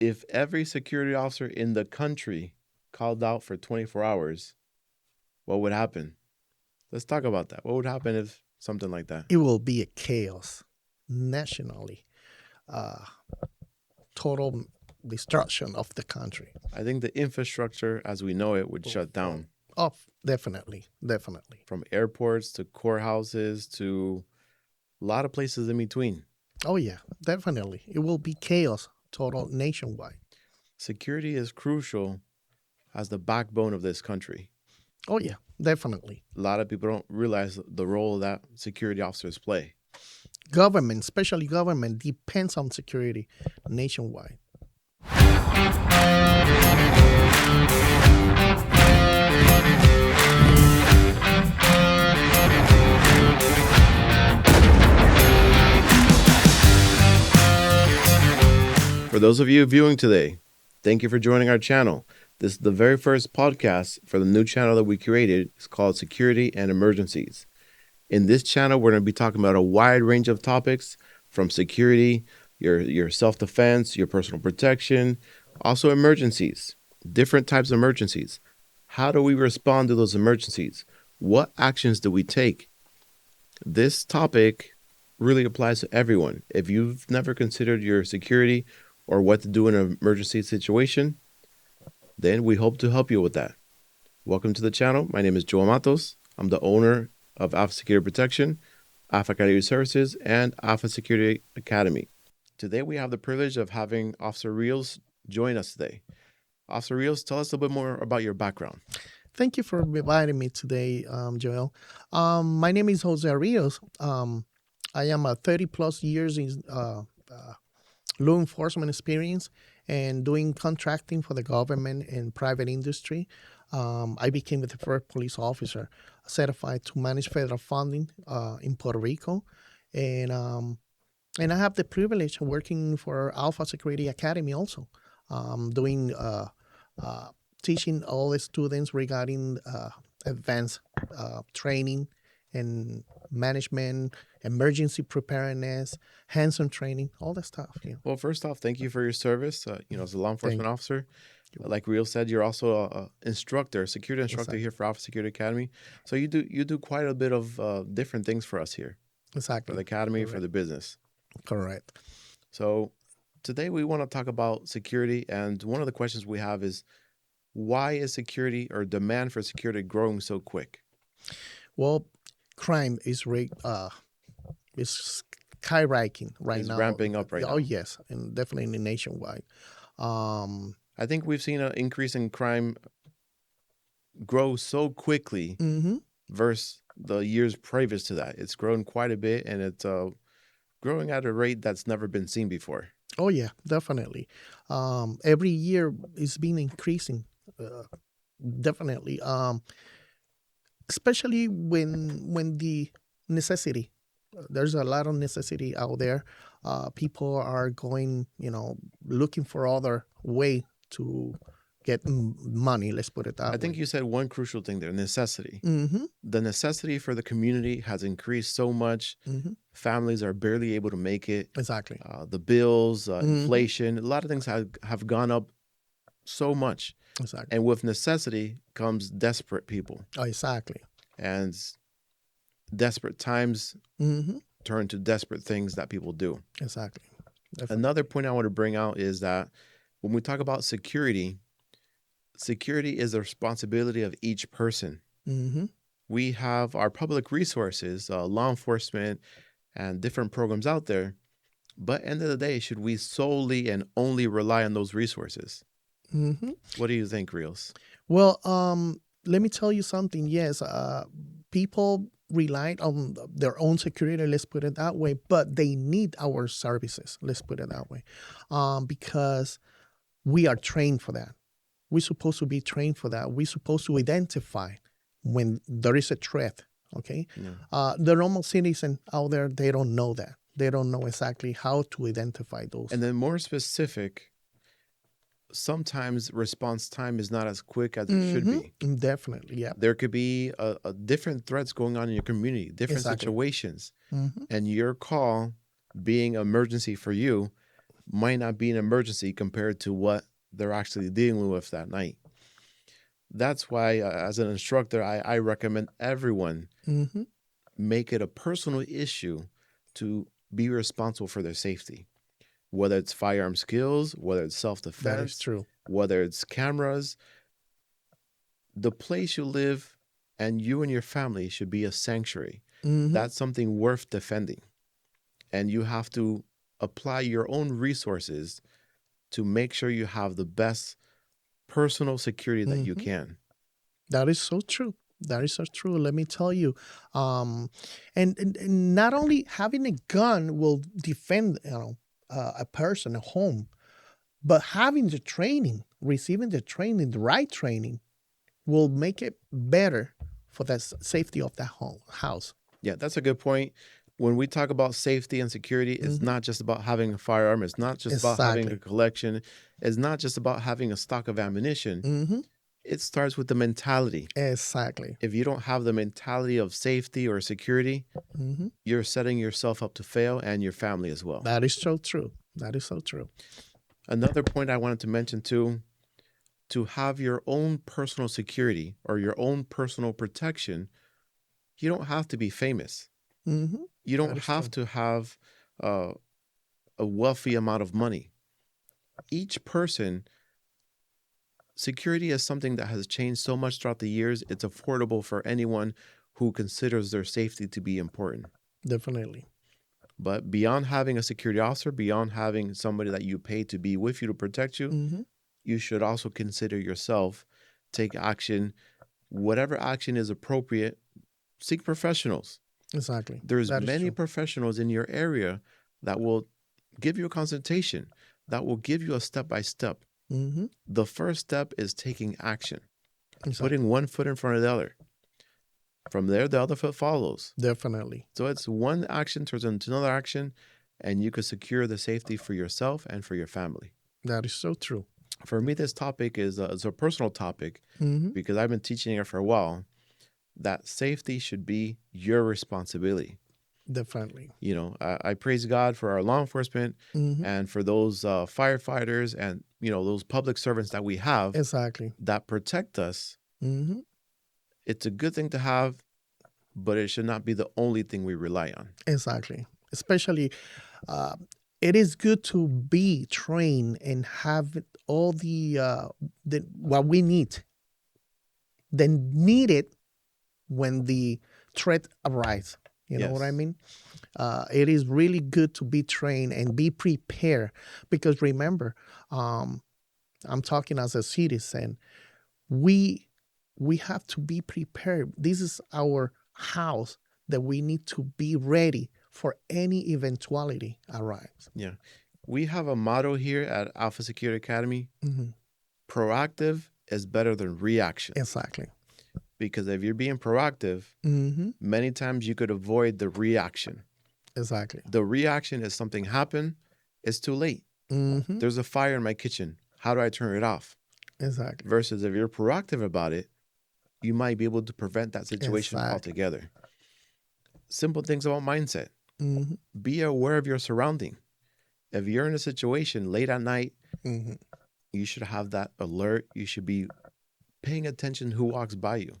If every security officer in the country called out for 24 hours, what would happen? Let's talk about that. What would happen if something like that? It will be a chaos nationally, uh, total destruction of the country. I think the infrastructure as we know it would Oh, shut oh, down oh, definitely, definitely. from airports to courthouses to a lot of places in between. Oh yeah, definitely. It will be chaos, total nationwide. Security is crucial as the backbone of this country. Oh yeah, definitely. A lot of people don't realize the role that security officers play. Government, especially government, depends on security nationwide. For those of you viewing today, thank you for joining our channel. This is the very first podcast for the new channel that we created. It's called Security and Emergencies. In this channel, we're going to be talking about a wide range of topics from security, your self-defense, your personal protection, also emergencies, different types of emergencies. How do we respond to those emergencies? What actions do we take? This topic really applies to everyone. If you've never considered your security or what to do in an emergency situation, then we hope to help you with that. Welcome to the channel. My name is Joel Matos. I'm the owner of Alpha Security Protection, AlphaCalibre Services, and Alpha Security Academy. Today, we have the privilege of having Officer Rios join us today. Officer Rios, tell us a little bit more about your background. Thank you for inviting me today, Joel. My name is Jose Rios. I am a 30 plus years in law enforcement experience and doing contracting for the government and private industry. I became the first police officer certified to manage federal funding in Puerto Rico. And I have the privilege of working for Alpha Security Academy also, doing teaching all the students regarding advanced training and management, emergency preparedness, hands-on training, all that stuff. Yeah. Well, first off, thank you for your service. As a law enforcement Thank officer, you. like Rios said, you're also a instructor, security instructor Exactly. here for Alpha Security Academy. So you do quite a bit of different things for us here, for Exactly. the academy, for Correct. the business. Correct. So today we want to talk about security, and one of the questions we have is, why is security or demand for security growing so quick? Well, crime is is skyrocketing right It's now. ramping up right Oh now. yes, and definitely nationwide. Um, I think we've seen an increase in crime grow so quickly hmm versus the years previous to that. It's grown quite a bit, and it's growing at a rate that's never been seen before. Oh yeah, definitely. Every year it's been increasing. Definitely. Especially when the necessity, there's a lot of necessity out there. People are going, looking for other way to get money. Let's put it that I think way. you said one crucial thing there, necessity. Mm-hmm. The necessity for the community has increased so much. Mm-hmm. Families are barely able to make it. Exactly. The bills, Mm-hmm. inflation, a lot of things have gone up so much. Exactly. And with necessity comes desperate people. Oh, exactly. And desperate times Mm-hmm. turn to desperate things that people do. Exactly. Definitely. Another point I want to bring out is that when we talk about security, security is the responsibility of each person. Mm-hmm. We have our public resources, law enforcement, and different programs out there. But end of the day, should we solely and only rely on those resources? Mm-hmm. What do you think, Reels? Well, let me tell you something. Yes, people rely on their own security. Let's put it that way. But they need our services. Let's put it that way, because we are trained for that. We're supposed to be trained for that. We're supposed to identify when there is a threat. Okay, Yeah. the normal citizen out there, they don't know that. They don't know exactly how to identify those. And then more specific, sometimes response time is not as quick as it should be. Definitely, yeah. There could be a different threats going on in your community, different Exactly. situations, Mm-hmm. and your call being emergency for you, might not be an emergency compared to what they're actually dealing with that night. That's why, as an instructor, I recommend everyone Mm-hmm. make it a personal issue to be responsible for their safety, whether it's firearm skills, whether it's That is self-defense, true. whether it's cameras. The place you live and you and your family should be a sanctuary. Mm-hmm. That's something worth defending. And you have to apply your own resources to make sure you have the best personal security that you Mm-hmm. can. That is so true. That is so true. Let me tell you, and not only having a gun will defend, a person, a home, but having the training, receiving the training, the right training, will make it better for the safety of that home house. Yeah, that's a good point. When we talk about safety and security, it's Mm-hmm. not just about having a firearm. It's not just about having a Exactly. collection. It's not just about having a stock of ammunition. Mm-hmm. It starts with the mentality. Exactly. If you don't have the mentality of safety or security, Mm-hmm. you're setting yourself up to fail and your family as well. That is so true. That is so true. Another point I wanted to mention too, to have your own personal security or your own personal protection, you don't have to be famous. Mm-hmm. You That don't is have true. to have uh, a wealthy amount of money. Each person, security is something that has changed so much throughout the years. It's affordable for anyone who considers their safety to be important. Definitely. But beyond having a security officer, beyond having somebody that you pay to be with you to protect you, Mm-hmm. you should also consider yourself, take action. Whatever action is appropriate, seek professionals. Exactly. There's That is many true. professionals in your area that will give you a consultation, that will give you a step by step. Mm-hmm. The first step is taking action, Exactly. putting one foot in front of the other. From there, the other foot follows. Definitely. So it's one action turns into another action, and you could secure the safety for yourself and for your family. That is so true. For me, this topic is a personal topic Mm-hmm. because I've been teaching it for a while. That safety should be your responsibility. Definitely. You know, I praise God for our law enforcement Mm-hmm. and for those firefighters and, those public servants that we have Exactly. that protect us. Mm-hmm. It's a good thing to have, but it should not be the only thing we rely on. Exactly. Especially, uh, it is good to be trained and have all the what we need. Then need it when the threat arises. You know what I Yes. mean? It is really good to be trained and be prepared because remember, um, I'm talking as a citizen. We we have to be prepared. This is our house that we need to be ready for any eventuality arrives. Yeah. We have a motto here at Alpha Security Academy: Hmm. proactive is better than reaction. Exactly. Because if you're being proactive, Hmm. many times you could avoid the reaction. Exactly. The reaction is something happened, it's too late. Hmm. There's a fire in my kitchen. How do I turn it off? Exactly. Versus if you're proactive about it, you might be able to prevent that situation Exactly. altogether. Simple things about mindset. Hmm. Be aware of your surrounding. If you're in a situation late at night, Hmm. you should have that alert. You should be paying attention who walks by you.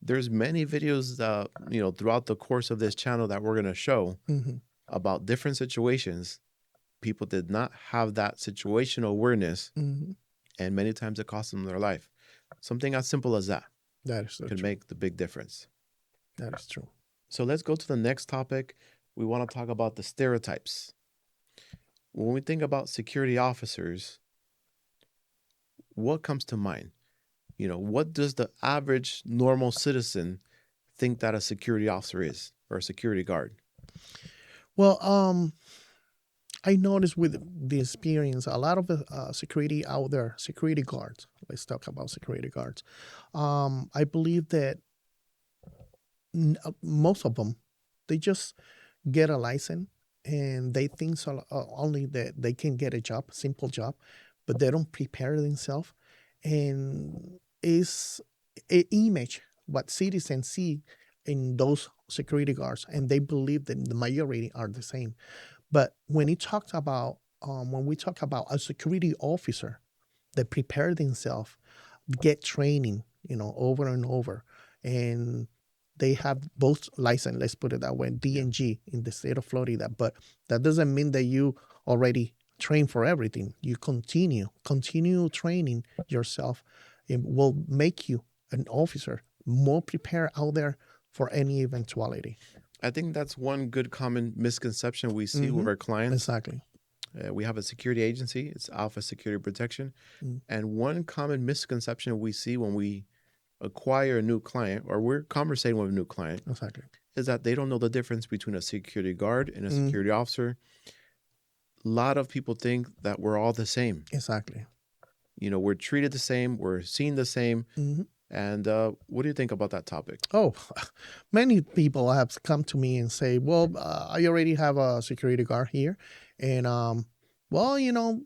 There's many videos throughout the course of this channel that we're going to show Hmm. about different situations. People did not have that situational awareness, Hmm. and many times it cost them their life. Something as simple as that That is so could true. make the big difference. That is true. So let's go to the next topic. We want to talk about the stereotypes. When we think about security officers, what comes to mind? What does the average normal citizen think that a security officer is or a security guard? Well, I noticed with the experience, a lot of the security out there, security guards. Let's talk about security guards. I believe that most of them, they just get a license and they think so, only that they can get a job, simple job, but they don't prepare themselves. And it's an image what citizens see in those security guards, and they believe that the majority are the same. But when he talks about when we talk about a security officer, they prepare themselves, get training, over and over, and they have both license. Let's put it that way, DNG in the state of Florida. But that doesn't mean that you already train for everything. You continue training yourself. It will make you an officer more prepared out there for any eventuality. I think that's one good common misconception we see with our clients. Exactly. We have a security agency. It's Alpha Security Protection. Mm. And one common misconception we see when we acquire a new client or we're conversating with a new client Exactly. is that they don't know the difference between a security guard and a security officer. A lot of people think that we're all the same. Exactly. We're treated the same. We're seen the same. Mm-hmm. And what do you think about that topic? Oh, many people have come to me and say, well, I already have a security guard here. And, well,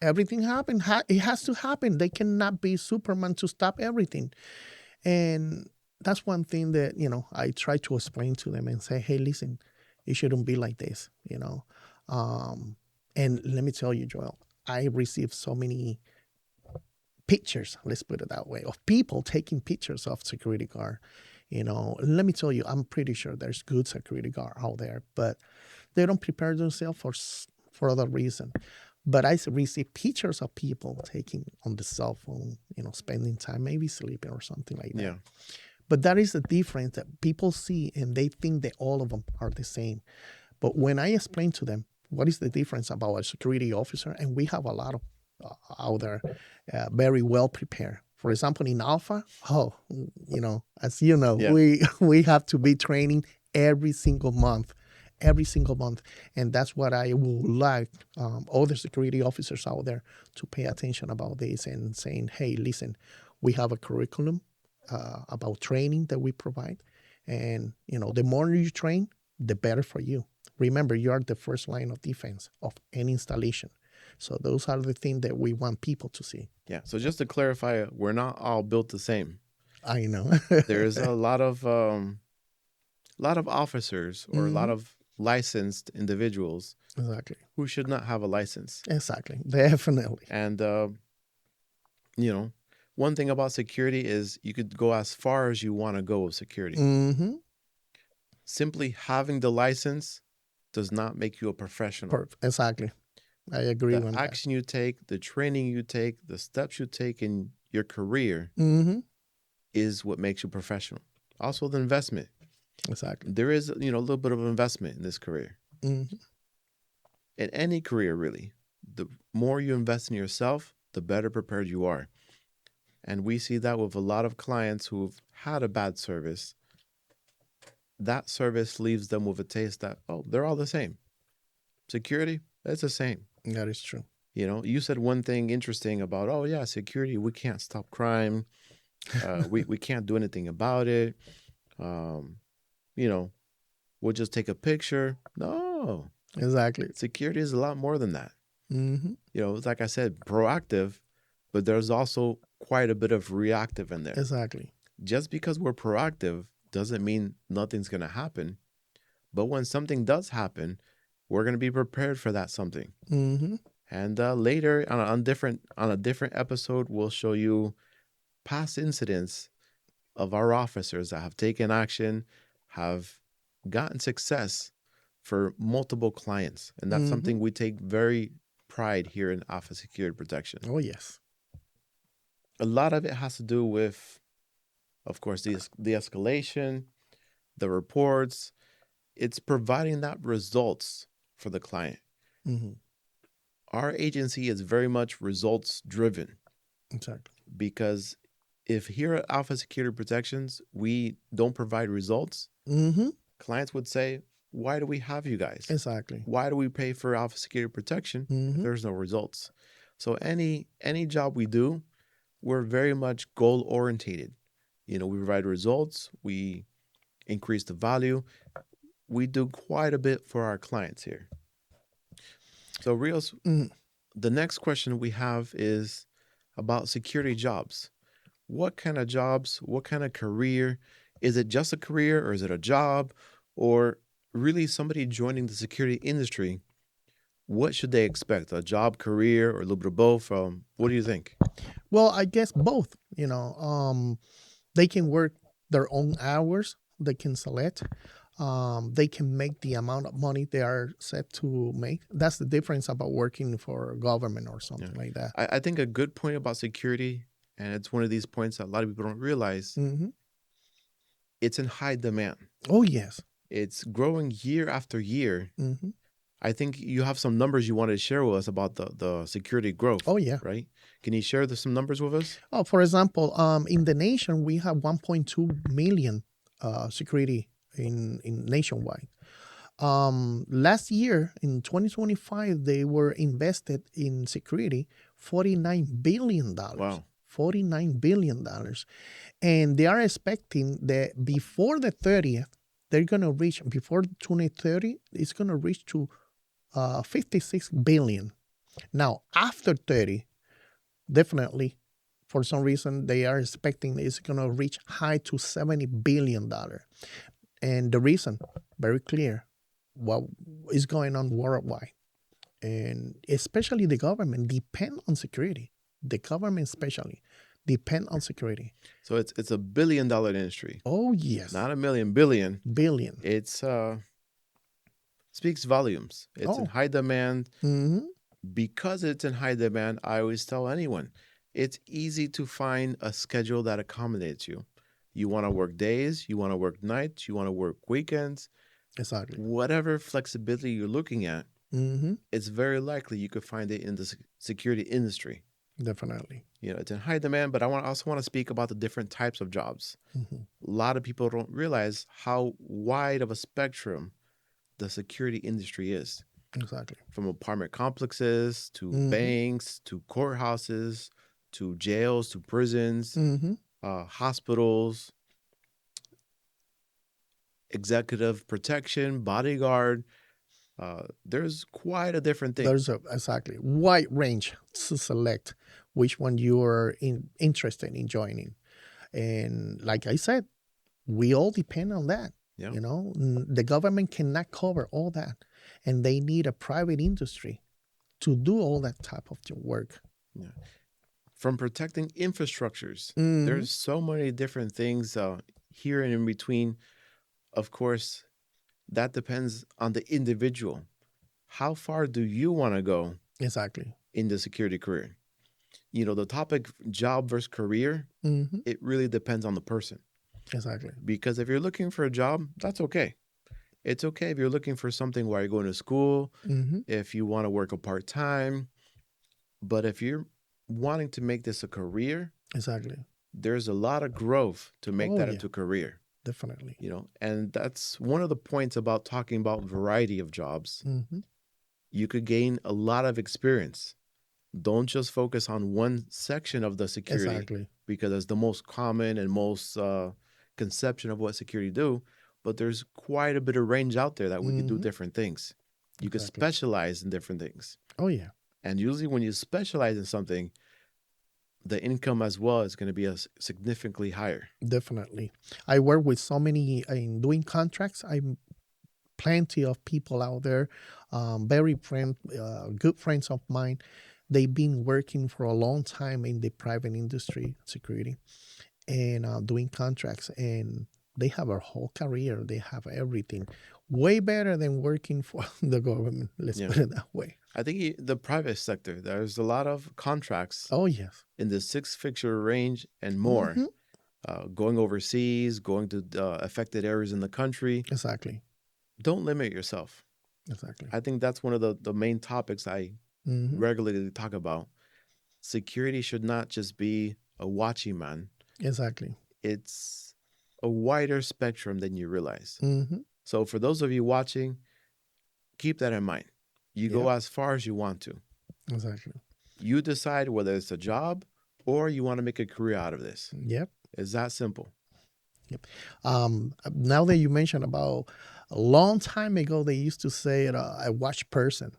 everything happened. It has to happen. They cannot be Superman to stop everything. And that's one thing that, I try to explain to them and say, hey, listen, it shouldn't be like this, And let me tell you, Joel, I received so many pictures, let's put it that way, of people taking pictures of security guard. Let me tell you, I'm pretty sure there's good security guard out there, but they don't prepare themselves for other reason. But I receive pictures of people taking on the cell phone, spending time, maybe sleeping or something like that. Yeah. But that is the difference that people see, and they think that all of them are the same. But when I explain to them what is the difference about a security officer, and we have a lot of out there, very well prepared. For example, in Alpha, as you know, we have to be training every single month, and that's what I would like all the security officers out there to pay attention about this and saying, hey, listen, we have a curriculum about training that we provide, and the more you train, the better for you. Remember, you are the first line of defense of any installation. So those are the things that we want people to see. Yeah. So just to clarify, we're not all built the same. I know. There's a lot of officers or a lot of licensed individuals Exactly. who should not have a license. Exactly. Definitely. And one thing about security is you could go as far as you want to go with security. Mm-hmm. Simply having the license does not make you a professional. Exactly. I agree with the that. action you take, the training you take, the steps you take in your career is what makes you professional. Also, the investment. Exactly. There is, a little bit of investment in this career. Mm-hmm. In any career, really. The more you invest in yourself, the better prepared you are. And we see that with a lot of clients who've had a bad service. That service leaves them with a taste that, they're all the same. Security, it's the same. That is true. You said one thing interesting about, security, we can't stop crime. We can't do anything about it. We'll just take a picture. No. Exactly. Security is a lot more than that. Mm-hmm. It's like I said, proactive, but there's also quite a bit of reactive in there. Exactly. Just because we're proactive doesn't mean nothing's going to happen. But when something does happen, we're going to be prepared for that something. Mm-hmm. And later on a different episode, we'll show you past incidents of our officers that have taken action, have gotten success for multiple clients. And that's something we take very pride here in Alpha Security Protection. Oh, yes. A lot of it has to do with, of course, the escalation, the reports. It's providing that results for the client. Mm-hmm. Our agency is very much results driven. Exactly. Because if here at Alpha Security Protections, we don't provide results, clients would say, why do we have you guys? Exactly. Why do we pay for Alpha Security Protection if there's no results? So any job we do, we're very much goal orientated. We provide results, we increase the value. We do quite a bit for our clients here. So Rios, the next question we have is about security jobs. What kind of jobs, what kind of career? Is it just a career or is it a job? Or really somebody joining the security industry what should they expect? A job, career, or a little bit of both? What do you think? Well, I guess both. They can work their own hours. They can select. They can make the amount of money they are set to make. That's the difference about working for government or Yeah. something like that. I think a good point about security, and it's one of these points that a lot of people don't realize, Hmm. it's in high demand. Oh yes. It's growing year after year. Hmm. I think you have some numbers you wanted to share with us about the security growth. Oh yeah. Right? Can you share some numbers with us? Oh, for example, in the nation we have 1.2 million security in nationwide. Last year in 2025, they were invested in security $49 billion. Wow. $49 billion. And they are expecting that before the 30th, they're going to reach, before 2030, it's going to reach to 56 billion. Now, after 30, definitely, for some reason, they are expecting it's going to reach high to $70 billion. And the reason, very clear, what is going on worldwide. And especially the government depend on security. The government especially depend on security. So it's $1 billion industry. Oh yes. Not a million, billion. Billion. It's speaks volumes. It's in high demand. Mm-hmm. Because it's in high demand, I always tell anyone, it's easy to find a schedule that accommodates you. You want to work days, you want to work nights, you want to work weekends. Exactly. Whatever flexibility you're looking at, Mm-hmm. it's very likely you could find it in the security industry. Definitely. It's in high demand, but I also want to speak about the different types of jobs. Mm-hmm. A lot of people don't realize how wide of a spectrum the security industry is. Exactly. From apartment complexes to banks to courthouses to jails to prisons, hospitals, executive protection, bodyguard. There's quite a different thing. There's a exactly wide range to select which one you are interested in joining. And like I said, we all depend on that. Yeah. The government cannot cover all that, and they need a private industry to do all that type of work. Yeah. From protecting infrastructures, Mhm. there's so many different things here and in between. Of course, that depends on the individual. How far do you want to go Exactly. in the security career? The topic job versus career, Mhm. it really depends on the person. Exactly. Because if you're looking for a job, that's okay. It's okay if you're looking for something while you're going to school, Mhm. if you want to work a part time. But if you're wanting to make this a career, Exactly. there's a lot of growth to make Oh that yeah, into a career. definitely. And that's one of the points about talking about variety of jobs. Mhm. You could gain a lot of experience. Don't just focus on one section of the security Exactly. because it's the most common and most conception of what security do. But there's quite a bit of range out there that we could do Mhm. different things. You could Exactly. specialize in different things. Oh yeah, And usually when you specialize in something, the income as well is going to be significantly higher. definitely. I work with so many in doing contracts. I'm plenty of people out there, good friends of mine. They've been working for a long time in the private industry, security, and doing contracts, and they have a whole career. They have everything, way better than working for the government. Let's Yeah. put it that way. I think the private sector, there's a lot of contracts Oh yes. in the six-figure range and more, Mhm. going overseas, going to affected areas in the country. Exactly. Don't limit yourself. Exactly. I think that's one of the main topics I Mhm. regularly talk about. Security should not just be a watching man. Exactly. It's a wider spectrum than you realize. Mhm. So for those of you watching, keep that in mind. You go Yep. as far as you want to. Exactly. You decide whether it's a job or you want to make a career out of this. Yep. It's that simple. Now that you mentioned about a long time ago, they used to say a watch person,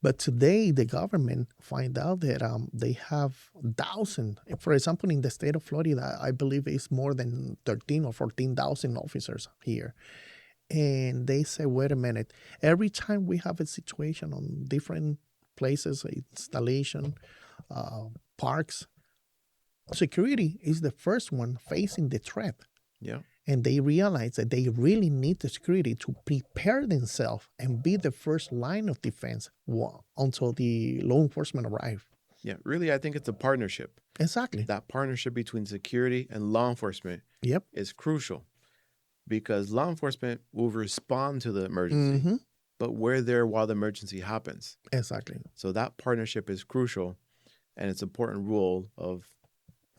but today the government find out that they have thousand. For example, in the state of Florida, I believe it's more than 13 or 14,000 officers here, And they say, wait a minute, every time we have a situation on different places, installation, parks, security is the first one facing the threat. Yeah. And they realize that they really need the security to prepare themselves and be the first line of defense until the law enforcement arrive. Yeah. Really, I think it's a partnership. Exactly. That partnership between security and law enforcement Yep. is crucial because law enforcement will respond to the emergency, but we're there while the emergency happens. Exactly. So that partnership is crucial, and it's an important role of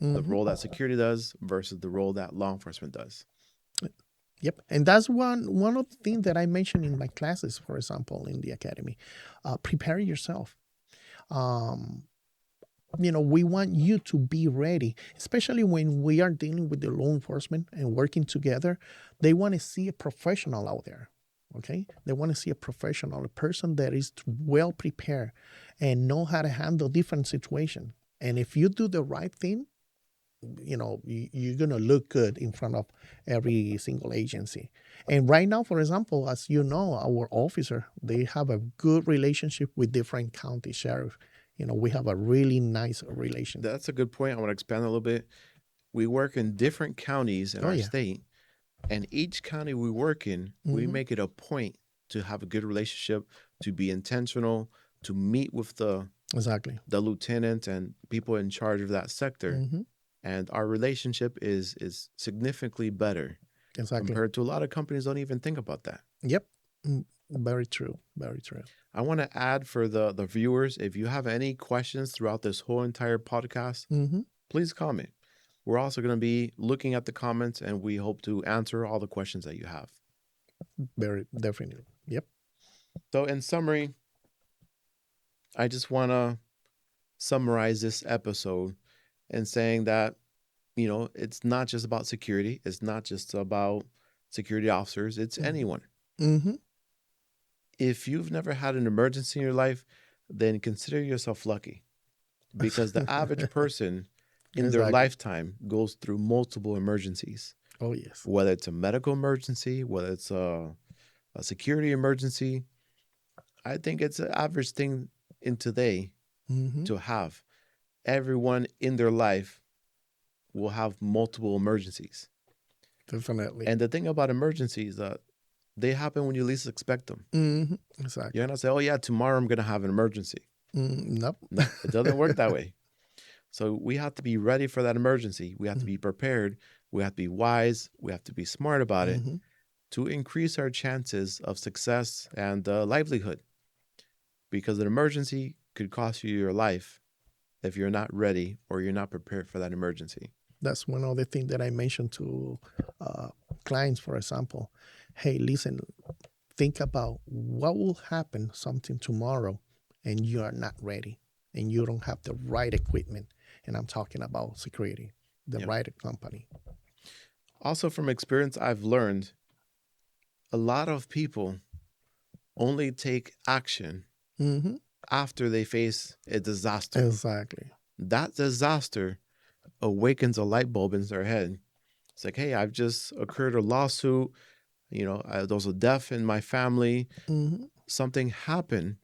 the role that security does versus the role that law enforcement does. Yep. And that's one of the things that I mentioned in my classes, for example, in the academy. Prepare yourself. We want you to be ready, especially when we are dealing with the law enforcement and working together. They want to see a professional out there. Okay. They want to see a professional, a person that is well prepared and know how to handle different situations. And if you do the right thing, you're going to look good in front of every single agency. And right now, for example, as you know, our officer, they have a good relationship with different county sheriff. We have a really nice relationship. That's a good point. I want to expand a little bit. We work in different counties in our state, and each county we work in, we make it a point to have a good relationship, to be intentional, to meet with the lieutenant and people in charge of that sector. And our relationship is significantly better compared to a lot of companies don't even think about that. Yep. Very true. Very true. I want to add for the viewers, if you have any questions throughout this whole entire podcast, please comment. We're also going to be looking at the comments, and we hope to answer all the questions that you have. Very definitely. Yep. So in summary, I just want to summarize this episode and saying that, it's not just about security. It's not just about security officers. It's anyone. If you've never had an emergency in your life, then consider yourself lucky, because the average person in their lifetime goes through multiple emergencies. Oh, yes. Whether it's a medical emergency, whether it's a security emergency, I think it's an average thing in today to have. Everyone in their life will have multiple emergencies. Definitely. And the thing about emergencies, they happen when you least expect them. Exactly. You're not say, oh yeah, tomorrow I'm going to have an emergency. Nope. No, it doesn't work that way. So we have to be ready for that emergency. We have to be prepared. We have to be wise. We have to be smart about it to increase our chances of success and livelihood. Because an emergency could cost you your life if you're not ready or you're not prepared for that emergency. That's one of the things that I mentioned to clients, for example. Hey, listen, think about what will happen something tomorrow and you are not ready and you don't have the right equipment. And I'm talking about security, the right company. Also, from experience, I've learned a lot of people only take action after they face a disaster. Exactly. That disaster awakens a light bulb in their head. It's like, hey, I've just occurred a lawsuit. There was a death in my family. Something happened,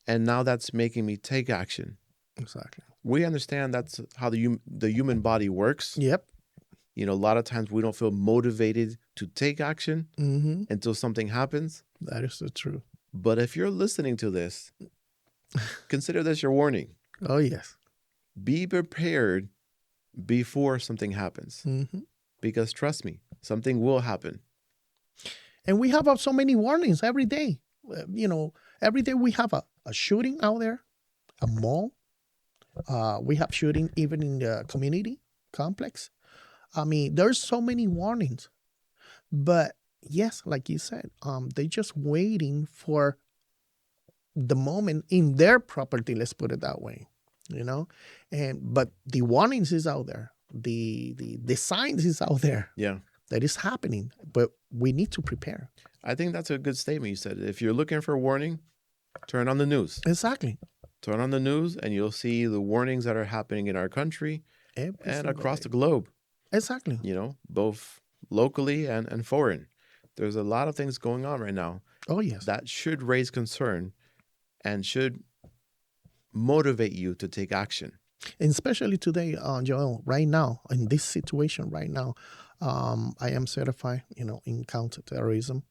and now that's making me take action. Exactly. We understand that's how the human body works. Yep. A lot of times we don't feel motivated to take action until something happens. That is the truth. But if you're listening to this, consider this your warning. Oh, yes. Be prepared before something happens. Because trust me, something will happen. And we have so many warnings every day. Every day we have a shooting out there, a mall. We have shooting even in the community complex. I mean, there's so many warnings. But yes, like you said, they're just waiting for the moment in their property, let's put it that way. But the warnings is out there. The signs is out there. Yeah. That is happening, but we need to prepare. I think that's a good statement you said. If you're looking for a warning, turn on the news. Exactly. Turn on the news and you'll see the warnings that are happening in our country and across the globe. Exactly. Both locally and foreign. There's a lot of things going on right now Oh, yes. that should raise concern and should motivate you to take action. And especially today, Joel, right now, in this situation right now, I am certified, in counterterrorism.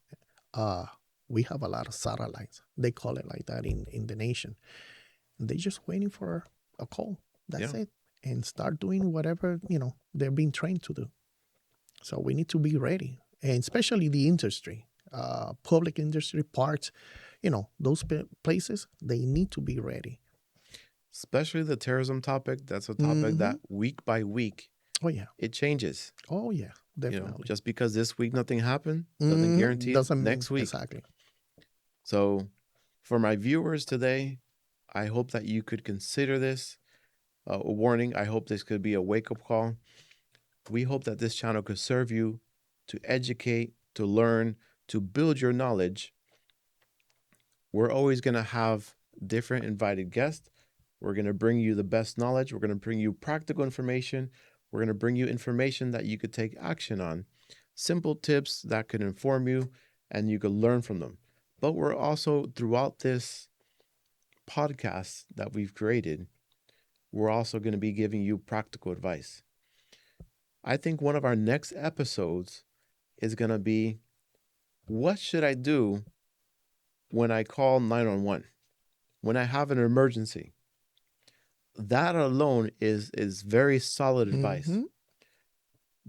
Uh, we have a lot of satellites. They call it like that in the nation. They're just waiting for a call. That's Yeah. it. And start doing whatever, they're being trained to do. So we need to be ready. And especially the industry, public industry parts, those places, they need to be ready. Especially the terrorism topic. That's a topic Hmm. that week by week Oh, yeah. it changes. Oh, yeah. Definitely. Just because this week nothing happened doesn't guarantee Doesn't mean next week. exactly. So, for my viewers today, I hope that you could consider this a warning. I hope this could be a wake up call. We hope that this channel could serve you to educate, to learn, to build your knowledge. We're always going to have different invited guests. We're going to bring you the best knowledge. We're going to bring you practical information. We're going to bring you information that you could take action on, simple tips that could inform you and you could learn from them. But we're also, throughout this podcast that we've created, we're also going to be giving you practical advice. I think one of our next episodes is going to be, what should I do when I call 911? When I have an emergency? That alone is very solid advice. Hmm.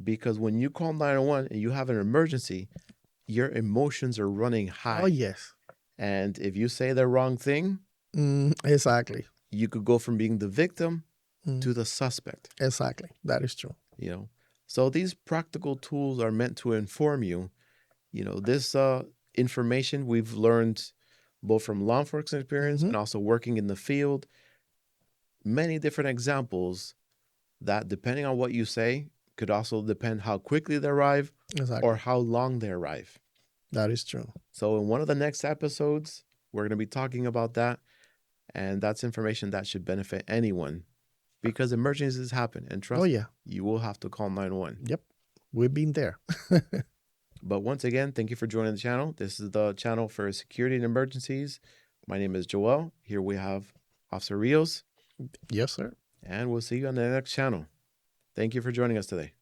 Because when you call 911 and you have an emergency, your emotions are running high. Oh, yes. And if you say the wrong thing, Exactly. you could go from being the victim Mm, to the suspect. exactly. That is true. So these practical tools are meant to inform you. This information we've learned both from law enforcement experience and also working in the field. Many different examples that, depending on what you say, could also depend how quickly they arrive Exactly. or how long they arrive. That is true. So in one of the next episodes, we're going to be talking about that. And that's information that should benefit anyone, because emergencies happen. And trust Oh, me, yeah. you will have to call 911. Yep. We've been there. But once again, thank you for joining the channel. This is the channel for security and emergencies. My name is Joel. Here we have Officer Rios. Yes, sir. And we'll see you on the next channel. Thank you for joining us today.